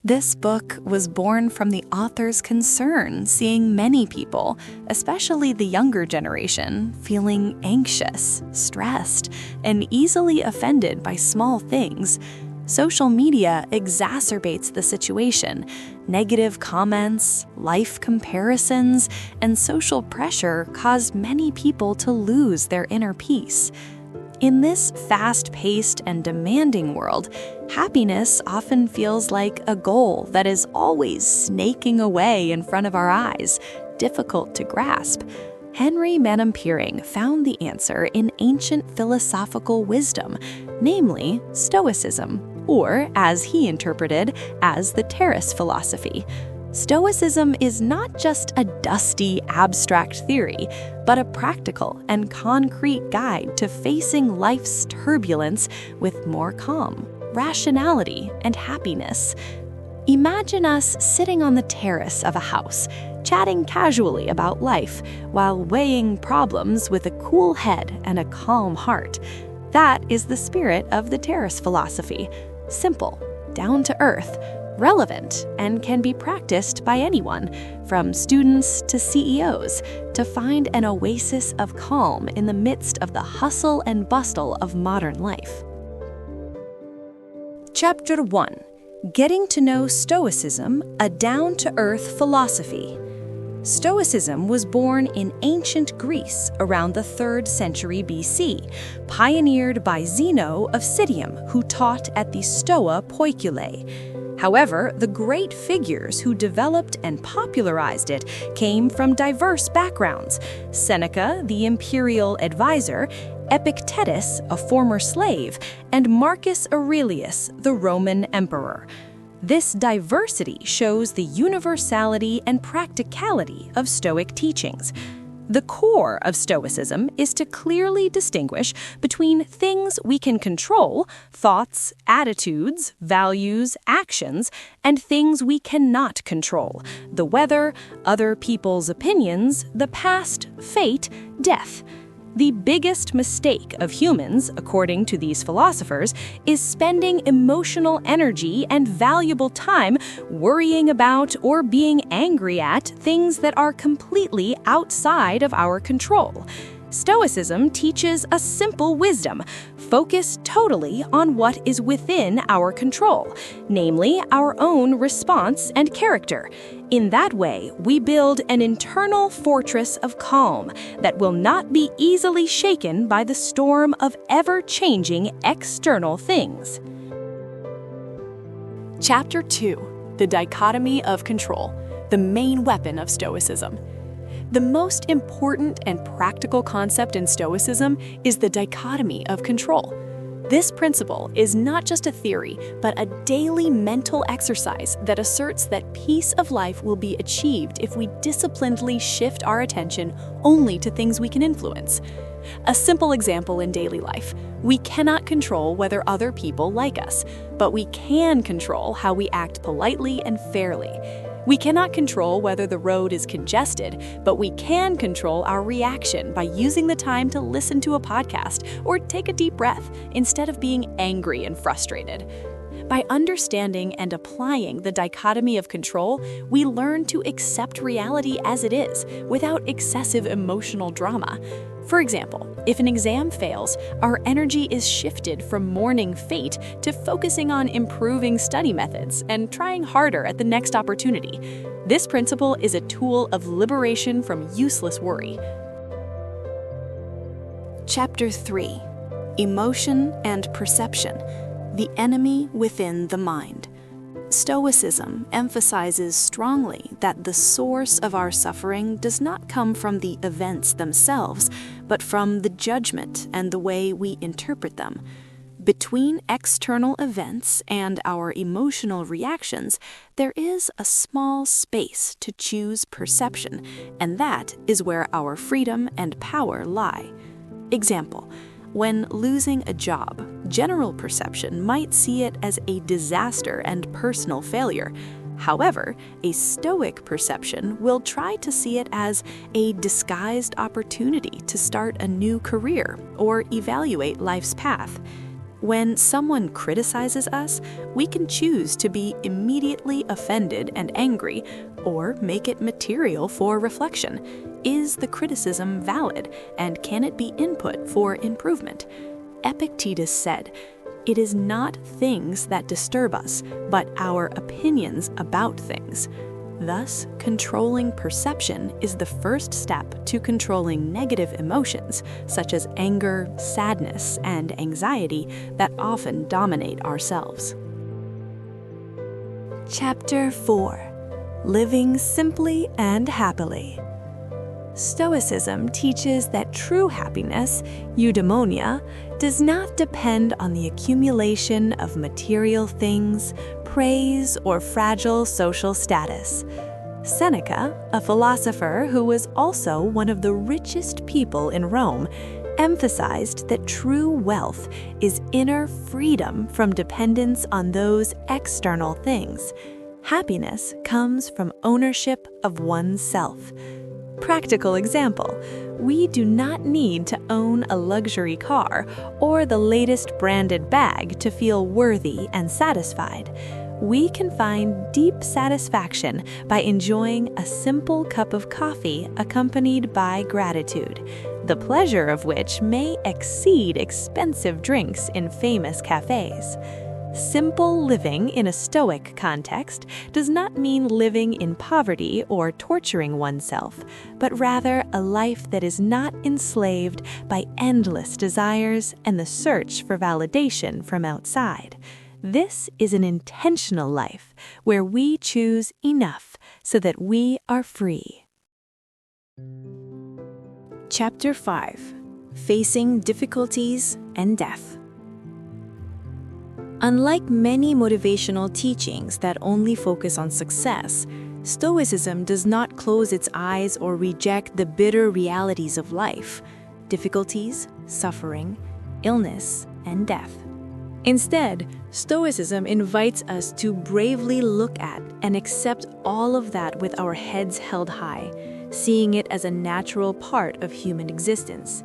This book was born from the author's concern seeing many people, especially the younger generation, feeling anxious, stressed, and easily offended by small things. Social media exacerbates the situation. Negative comments, life comparisons, and social pressure caused many people to lose their inner peace. In this fast-paced and demanding world, happiness often feels like a goal that is always snaking away in front of our eyes, difficult to grasp. Henry Manampiring found the answer in ancient philosophical wisdom, namely Stoicism, or as he interpreted, as the Terrace Philosophy. Stoicism is not just a dusty, abstract theory, but a practical and concrete guide to facing life's turbulence with more calm, rationality, and happiness. Imagine us sitting on the terrace of a house, chatting casually about life while weighing problems with a cool head and a calm heart. That is the spirit of the Terrace Philosophy. Simple, down to earth, relevant, and can be practiced by anyone, from students to CEOs, to find an oasis of calm in the midst of the hustle and bustle of modern life. Chapter 1. Getting to know Stoicism, a down-to-earth philosophy. Stoicism was born in ancient Greece around the 3rd century BC, pioneered by Zeno of Citium, who taught at the Stoa Poikile. However, the great figures who developed and popularized it came from diverse backgrounds: Seneca, the imperial advisor, Epictetus, a former slave, and Marcus Aurelius, the Roman emperor. This diversity shows the universality and practicality of Stoic teachings. The core of Stoicism is to clearly distinguish between things we can control, thoughts, attitudes, values, actions, and things we cannot control, the weather, other people's opinions, the past, fate, death. The biggest mistake of humans, according to these philosophers, is spending emotional energy and valuable time worrying about or being angry at things that are completely outside of our control. Stoicism teaches a simple wisdom: focus totally on what is within our control, namely our own response and character. In that way, we build an internal fortress of calm that will not be easily shaken by the storm of ever-changing external things. Chapter 2. The Dichotomy of Control, the main weapon of Stoicism. The most important and practical concept in Stoicism is the dichotomy of control. This principle is not just a theory, but a daily mental exercise that asserts that peace of life will be achieved if we disciplinedly shift our attention only to things we can influence. A simple example in daily life: we cannot control whether other people like us, but we can control how we act politely and fairly. We cannot control whether the road is congested, but we can control our reaction by using the time to listen to a podcast or take a deep breath instead of being angry and frustrated. By understanding and applying the dichotomy of control, we learn to accept reality as it is, without excessive emotional drama. For example, if an exam fails, our energy is shifted from mourning fate to focusing on improving study methods and trying harder at the next opportunity. This principle is a tool of liberation from useless worry. Chapter 3. Emotion and Perception, the Enemy Within the Mind. Stoicism emphasizes strongly that the source of our suffering does not come from the events themselves, but from the judgment and the way we interpret them. Between external events and our emotional reactions, there is a small space to choose perception, and that is where our freedom and power lie. Example: when losing a job, general perception might see it as a disaster and personal failure. However, a Stoic perception will try to see it as a disguised opportunity to start a new career or evaluate life's path. When someone criticizes us, we can choose to be immediately offended and angry, or make it material for reflection. Is the criticism valid, and can it be input for improvement? Epictetus said, "It is not things that disturb us, but our opinions about things." Thus, controlling perception is the first step to controlling negative emotions, such as anger, sadness, and anxiety that often dominate ourselves. Chapter 4. Living Simply and Happily. Stoicism teaches that true happiness, eudaimonia, does not depend on the accumulation of material things, praise, or fragile social status. Seneca, a philosopher who was also one of the richest people in Rome, emphasized that true wealth is inner freedom from dependence on those external things. Happiness comes from ownership of oneself. Practical example, we do not need to own a luxury car or the latest branded bag to feel worthy and satisfied. We can find deep satisfaction by enjoying a simple cup of coffee accompanied by gratitude, the pleasure of which may exceed expensive drinks in famous cafes. Simple living in a Stoic context does not mean living in poverty or torturing oneself, but rather a life that is not enslaved by endless desires and the search for validation from outside. This is an intentional life where we choose enough so that we are free. Chapter 5. Facing Difficulties and Death. Unlike many motivational teachings that only focus on success, Stoicism does not close its eyes or reject the bitter realities of life: difficulties, suffering, illness, and death. Instead, Stoicism invites us to bravely look at and accept all of that with our heads held high, seeing it as a natural part of human existence.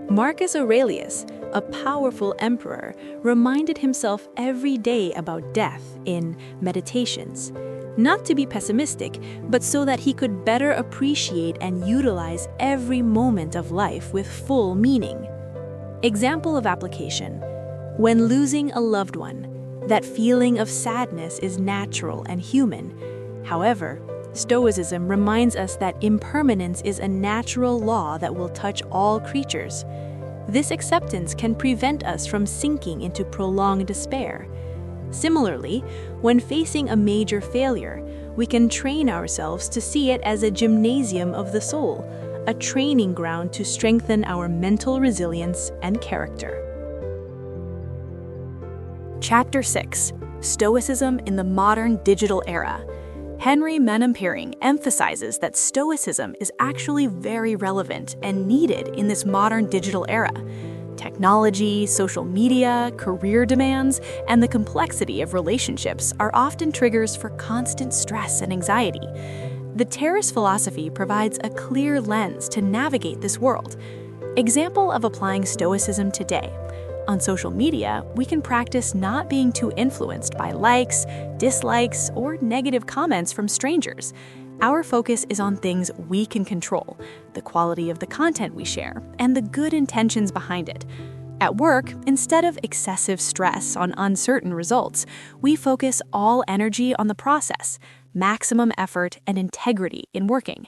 Marcus Aurelius, a powerful emperor, reminded himself every day about death in Meditations, not to be pessimistic, but so that he could better appreciate and utilize every moment of life with full meaning. Example of application: when losing a loved one, that feeling of sadness is natural and human. However, Stoicism reminds us that impermanence is a natural law that will touch all creatures. This acceptance can prevent us from sinking into prolonged despair. Similarly, when facing a major failure, we can train ourselves to see it as a gymnasium of the soul, a training ground to strengthen our mental resilience and character. Chapter 6. Stoicism in the Modern Digital Era. Henry Manampiring emphasizes that Stoicism is actually very relevant and needed in this modern digital era. Technology, social media, career demands, and the complexity of relationships are often triggers for constant stress and anxiety. The Terrace Philosophy provides a clear lens to navigate this world. Example of applying Stoicism today. On social media, we can practice not being too influenced by likes, dislikes, or negative comments from strangers. Our focus is on things we can control, the quality of the content we share, and the good intentions behind it. At work, instead of excessive stress on uncertain results, we focus all energy on the process, maximum effort, and integrity in working.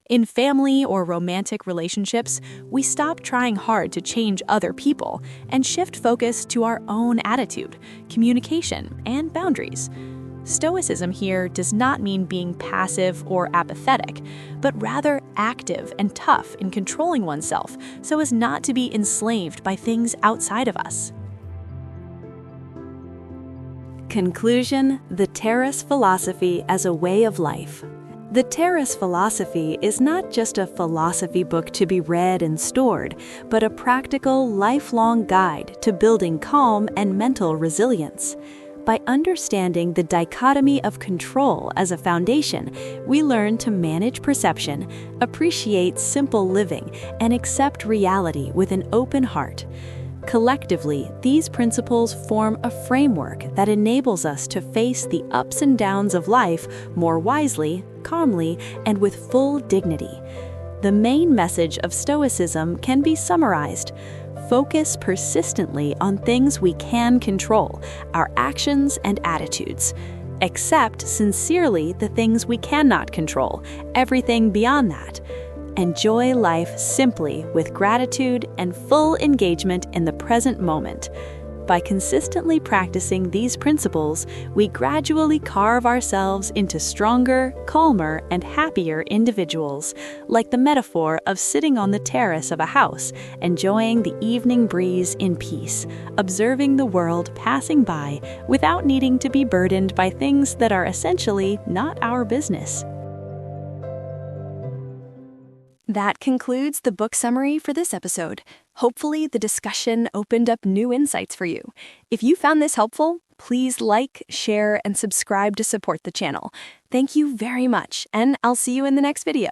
In family or romantic relationships, we stop trying hard to change other people and shift focus to our own attitude, communication, and boundaries. Stoicism here does not mean being passive or apathetic, but rather active and tough in controlling oneself so as not to be enslaved by things outside of us. Conclusion: the Terrace Philosophy as a way of life. The Terrace Philosophy is not just a philosophy book to be read and stored, but a practical, lifelong guide to building calm and mental resilience. By understanding the dichotomy of control as a foundation, we learn to manage perception, appreciate simple living, and accept reality with an open heart. Collectively, these principles form a framework that enables us to face the ups and downs of life more wisely, calmly, and with full dignity. The main message of Stoicism can be summarized. Focus persistently on things we can control, our actions and attitudes. Accept sincerely the things we cannot control, everything beyond that. Enjoy life simply with gratitude and full engagement in the present moment. By consistently practicing these principles, we gradually carve ourselves into stronger, calmer, and happier individuals, like the metaphor of sitting on the terrace of a house, enjoying the evening breeze in peace, observing the world passing by without needing to be burdened by things that are essentially not our business. That concludes the book summary for this episode. Hopefully, the discussion opened up new insights for you. If you found this helpful, please like, share, and subscribe to support the channel. Thank you very much, and I'll see you in the next video.